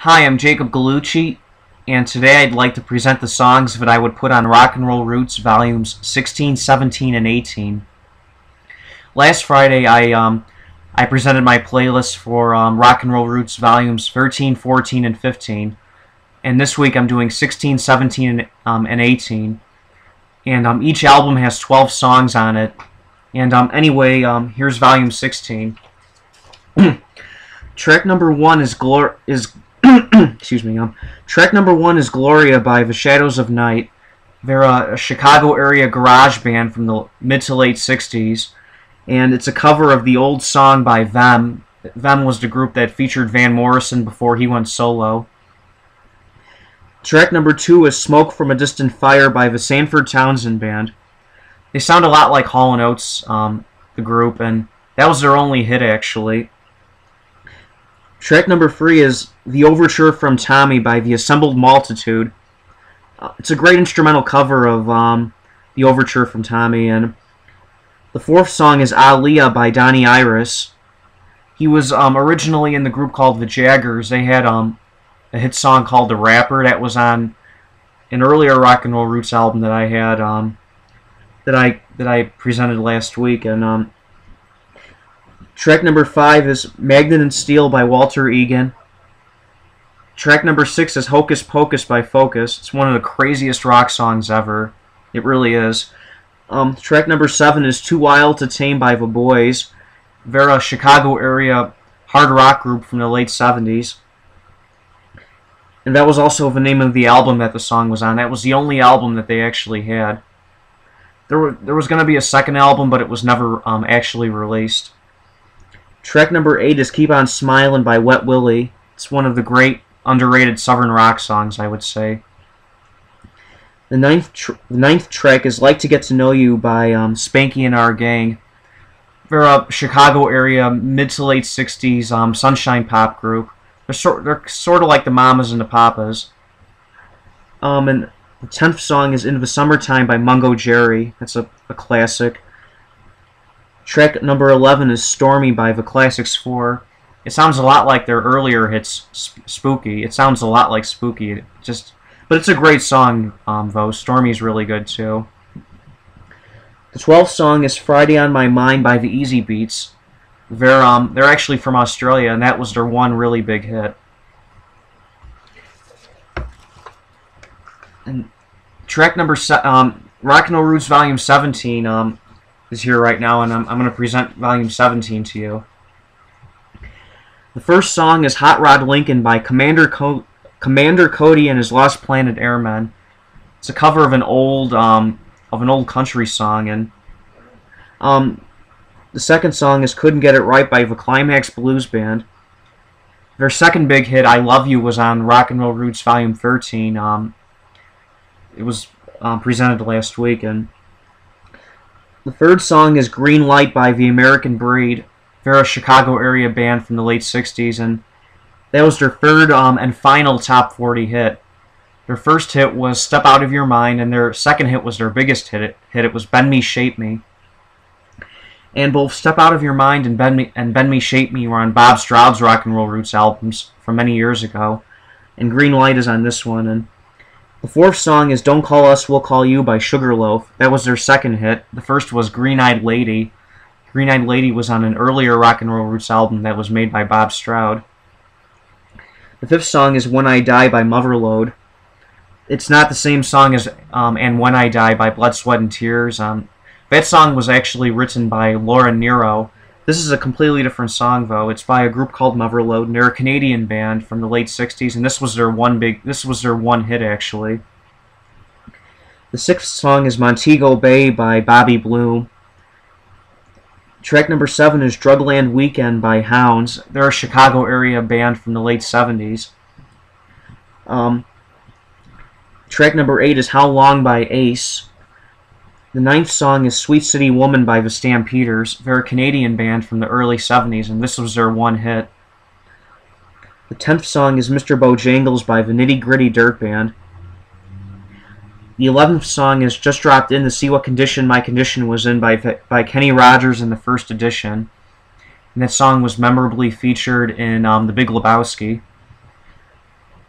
Hi, I'm Jacob Gallucci, and today I'd like to present the songs that I would put on Rock and Roll Roots volumes 16, 17, and 18. Last Friday, I presented my playlist for Rock and Roll Roots volumes 13, 14, and 15, and this week I'm doing 16, 17, and 18. And each album has 12 songs on it. And anyway, here's volume 16. Track number one is excuse me. Track number one is Gloria by The Shadows of Night. They're a Chicago area garage band from the mid to late 60s, and it's a cover of the old song by Them. Them was the group that featured Van Morrison before he went solo. Track number two is Smoke from a Distant Fire by the Sanford Townsend Band. They sound a lot like Hall & Oates, the group, and that was their only hit, actually. Track number three is The Overture from Tommy by The Assembled Multitude. It's a great instrumental cover of The Overture from Tommy. And the fourth song is Aaliyah by Donnie Iris. He was originally in the group called The Jaggers. They had a hit song called The Rapper that was on an earlier Rock and Roll Roots album that I had that I presented last week. And track number five is Magnet and Steel by Walter Egan. Track number six is Hocus Pocus by Focus. It's one of the craziest rock songs ever. It really is. Track number seven is Too Wild to Tame by The Boys. They're a Chicago area hard rock group from the late 70s. And that was also the name of the album that the song was on. That was the only album that they actually had. There was going to be a second album, but it was never actually released. Track number eight is Keep On Smilin' by Wet Willie. It's one of the great underrated Southern rock songs, I would say. The ninth track is Like to Get to Know You by Spanky and Our Gang. They're a Chicago area mid to late 60s sunshine pop group. They're sort of like the Mamas and the Papas. And the 10th song is Into the Summertime by Mungo Jerry. That's a classic. Track number 11 is Stormy by The Classics 4. It sounds a lot like their earlier hits, Spooky. It sounds a lot like Spooky. But it's a great song, though. Stormy's really good, too. The 12th song is Friday on My Mind by the Easy Beats. They're actually from Australia, and that was their one really big hit. And track number Rock and Roll Roots Volume 17 is here right now, and I'm going to present Volume 17 to you. The first song is Hot Rod Lincoln by Commander Cody and his Lost Planet Airmen. It's a cover of an old country song, and the second song is Couldn't Get It Right by the Climax Blues Band. Their second big hit, I Love You, was on Rock and Roll Roots Volume 13. It was presented last week. And the third song is Green Light by The American Breed. They're a Chicago area band from the late 60s, and that was their third and final top 40 hit. Their first hit was Step Out of Your Mind, and their second hit was their biggest hit. It was Bend Me, Shape Me. And both Step Out of Your Mind and Bend Me, Shape Me were on Bob Stroud's Rock and Roll Roots albums from many years ago, and Green Light is on this one. And the fourth song is Don't Call Us, We'll Call You by Sugarloaf. That was their second hit. The first was Green Eyed Lady. Green Eyed Lady was on an earlier Rock and Roll Roots album that was made by Bob Stroud. The fifth song is When I Die by Motherlode. It's not the same song as And When I Die by Blood, Sweat, and Tears. That song was actually written by Laura Nyro. This is a completely different song, though. It's by a group called Motherlode, and they're a Canadian band from the late 60s, and this was their one hit, actually. The sixth song is Montego Bay by Bobby Bloom. Track number 7 is Drugland Weekend by Hounds. They're a Chicago area band from the late 70s. Track number 8 is How Long by Ace. The ninth song is Sweet City Woman by the Stampeders. They're a Canadian band from the early 70s, and this was their one hit. The 10th song is Mr. Bojangles by the Nitty Gritty Dirt Band. The 11th song is Just Dropped In to See What Condition My Condition Was In by Kenny Rogers in the first edition. And that song was memorably featured in The Big Lebowski.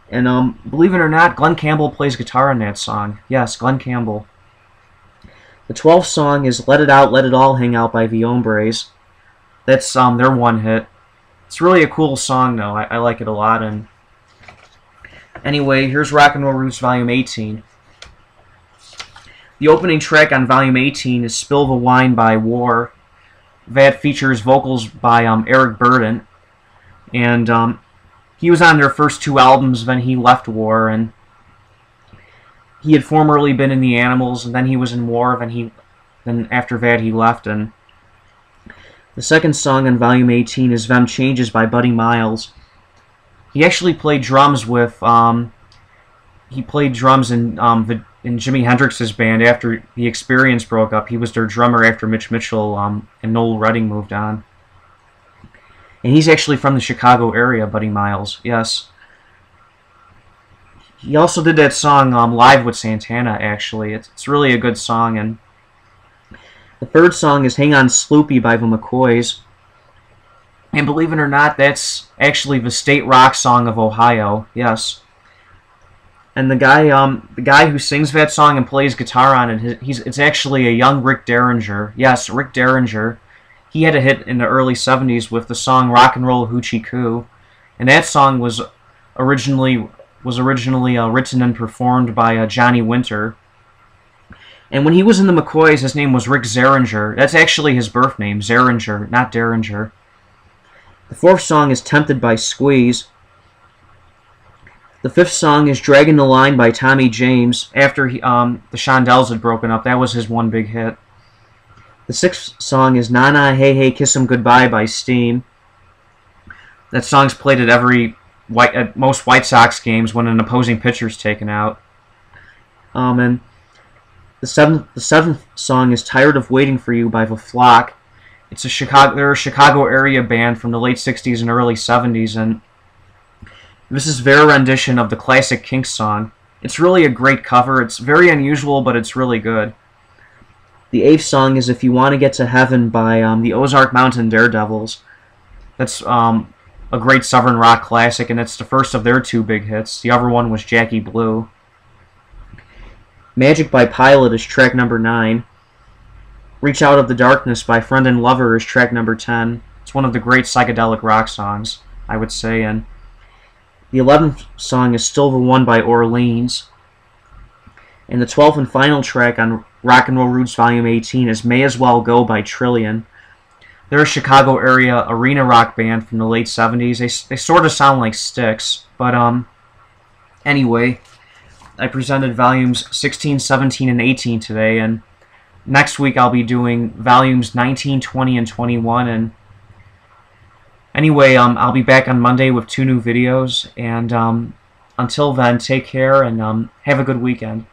And believe it or not, Glenn Campbell plays guitar on that song. Yes, Glenn Campbell. The 12th song is Let It Out, Let It All Hang Out by the Hombres. That's their one hit. It's really a cool song, though. I like it a lot. And anyway, here's Rock and Roll Roots Volume 18. The opening track on Volume 18 is Spill the Wine by War. That features vocals by Eric Burdon. And he was on their first two albums when he left War. And he had formerly been in the Animals, and then he was in War. Then after that he left. And the second song on Volume 18 is Them Changes by Buddy Miles. He actually played drums with he played drums in Jimi Hendrix's band after the Experience broke up. He was their drummer after Mitch Mitchell and Noel Redding moved on. And he's actually from the Chicago area, Buddy Miles. Yes. He also did that song live with Santana, actually. It's really a good song. And the third song is Hang On Sloopy by the McCoys. And believe it or not, that's actually the state rock song of Ohio. Yes. And the guy who sings that song and plays guitar on it, it's actually a young Rick Derringer. Yes, Rick Derringer. He had a hit in the early 70s with the song Rock and Roll Hoochie Coo. And that song was originally written and performed by Johnny Winter. And when he was in the McCoys, his name was Rick Zeringer. That's actually his birth name, Zeringer, not Derringer. The fourth song is Tempted by Squeeze. The fifth song is Dragging the Line by Tommy James. After the Shondells had broken up, that was his one big hit. The sixth song is Na Na Hey Hey Kiss 'Em Goodbye by Steam. That song's played at most White Sox games when an opposing pitcher is taken out. And the seventh song is Tired of Waiting for You by The Flock. They're a Chicago area band from the late 60s and early 70s, and this is their rendition of the classic Kinks song. It's really a great cover. It's very unusual, but it's really good. The eighth song is If You Want to Get to Heaven by the Ozark Mountain Daredevils. That's a great Southern rock classic, and it's the first of their two big hits. The other one was Jackie Blue. Magic by Pilot is track number 9. Reach Out of the Darkness by Friend and Lover is track number 10. It's one of the great psychedelic rock songs, I would say. And the 11th song is Still the One by Orleans. And the 12th and final track on Rock and Roll Roots Volume 18 is May As Well Go by Trillion. They're a Chicago area arena rock band from the late 70s. They sort of sound like Styx. But anyway, I presented volumes 16, 17, and 18 today. And next week I'll be doing volumes 19, 20, and 21. And anyway, I'll be back on Monday with 2 new videos. And until then, take care and have a good weekend.